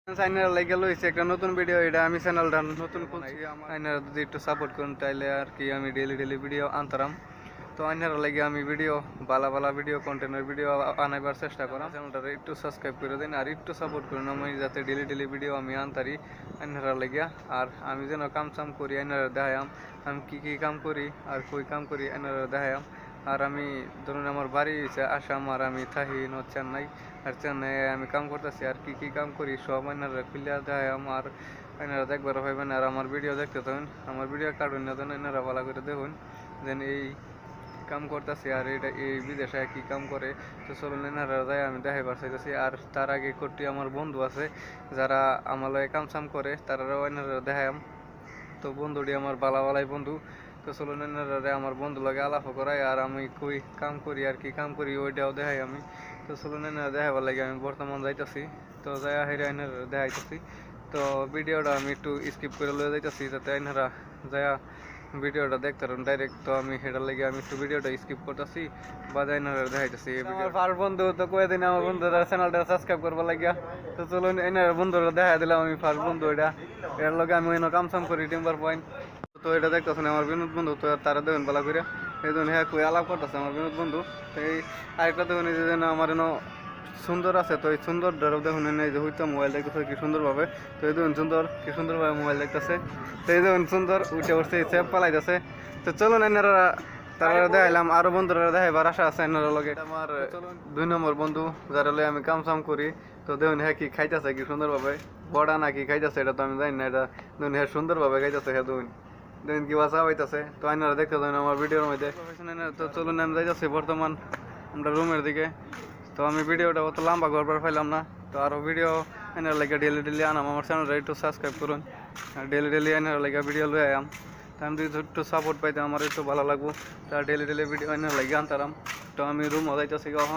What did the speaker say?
Channel লাগে লইছে একটা নতুন ভিডিও, এটা আমি চ্যানেলটা নতুন খুলছি। আমার আইনারা যদি একটু সাপোর্ট করুন তাইলে আর কি আমি ডেলি ভিডিও আনতাম। তো আইনারা লাগে আমি ভিডিও ভালো ভিডিও কন্টেন্টের ভিডিও আনাইবার চেষ্টা করাম। চ্যানেলটা একটু সাবস্ক্রাইব করে দিন আর একটু সাপোর্ট করুন আমি যাতে ডেলি ভিডিও আমি আনতারি আইনারা লাগিয়া। আর আমি যেন কাম চাম করি আইনারা দেখায়াম, আমি কি কাম করি আর কই কাম করি আইনারা দেখায়াম। আর আমি ধরুন আমার বাড়ি হচ্ছে আসাম আর আমি থাকি চেন্নাই, আর চেন্নাই আমি কাম করতেছি আর কি কাম করি সব আইনারা খুলিয়া দেয় আমার আইনারা দেখবার পাইবেন। আর আমার ভিডিও দেখতে থাকুন, আমার ভিডিও কাটুন না যেন আইনারা ভালো করে দেখুন যেন এই কাম করতেছি আর এটা এই বিদেশে কি কাম করে। তো চলুন এনারা যায় আমি দেখাইবার চাইতেছি। আর তার আগে কোটি আমার বন্ধু আছে যারা আমার লগে কাম চাম করে, তারাও এনারা দেখাম। তো বন্ধুটি আমার বালাই বন্ধু। তো চলুন এনারা আমার বন্ধু লাগে আলাপ করাই আর আমি কই কাম করি আর কি কাম করি ওইটাও দেখাই আমি। তো চলুন এনারা দেখাবার লাগে আমি বর্তমান যাইতেছি। তো যাই হেরা এনারা দেখাইতেছি। তো ভিডিওটা আমি একটু স্কিপ করে লয়ে যাইতেছি যাতে এনারা যায় ভিডিওটা দেখতে পারেন ডাইরেক্ট। তো আমি সেটার লাগে আমি একটু ভিডিওটা স্কিপ করতেছি বা এনারা দেখাইতেছি। আমার ফার বন্ধু তো কয়ে দিন আমার বন্ধুরা চ্যানেলটা সাবস্ক্রাইব করবার লাগিয়া। তো চলুন এনারা বন্ধুরা দেখা দিলাম আমি ফার বন্ধু এটা, এর লগে আমি অন্য কাম চাম করি টিম্বার পয়েন্ট। তো এটা দেখতেছেন আমার বিনোদ বন্ধু। তো তারা দেখুন ভালো করে এই জন্য হ্যাঁ কই আলাপ করতেছে আমার বিনোদ বন্ধু। তো এই আরেকটা দেখুন এই যে আমার এনে সুন্দর আছে। তো এই সুন্দর ধরো দেখুন এই যে হইতো মোবাইল দেখতেছে কি সুন্দরভাবে। তো এই দেখুন সুন্দর কি সুন্দরভাবে মোবাইল দেখতেছে। তো এই দেখুন সুন্দর উঠছে সেপ পালাইতেছে। তো চলুন এনারা তারা দেখাইলাম আরো বন্ধুরা দেখাইবার আশা আছে এনারা লগে। আমার 2 নম্বর বন্ধু যারা লগে আমি কাম চাম করি। তো দেখুন হ্যাঁ কি খাইতেছে কি সুন্দরভাবে, বড়া না কি খাইতেছে এটা তো আমি জানি না। এটা দেখুন হ্যাঁ সুন্দরভাবে খাইতেছে। হ্যাঁ দেখুন কি বাসা হইতেছে। তো আইনারা দেখতে যাবেন আমার ভিডিওর মধ্যে। তো চলুন আমি যাইতেছি বর্তমান আমরা রুমের দিকে। তো আমি ভিডিওটা অত লম্বা করবার পাইলাম না। তো আরও ভিডিও এনার লাগে ডেলি আনাম। আমার চ্যানেলটা একটু সাবস্ক্রাইব করুন আর ডেলি এনার লাগে ভিডিও লয়ে আম। তো আমি যদি একটু সাপোর্ট পাইতে আমার একটু ভালো লাগবো। তার ডেলি ভিডিও এনার লাগে আনতাম। তো আমি রুম যাইতেছি কখন।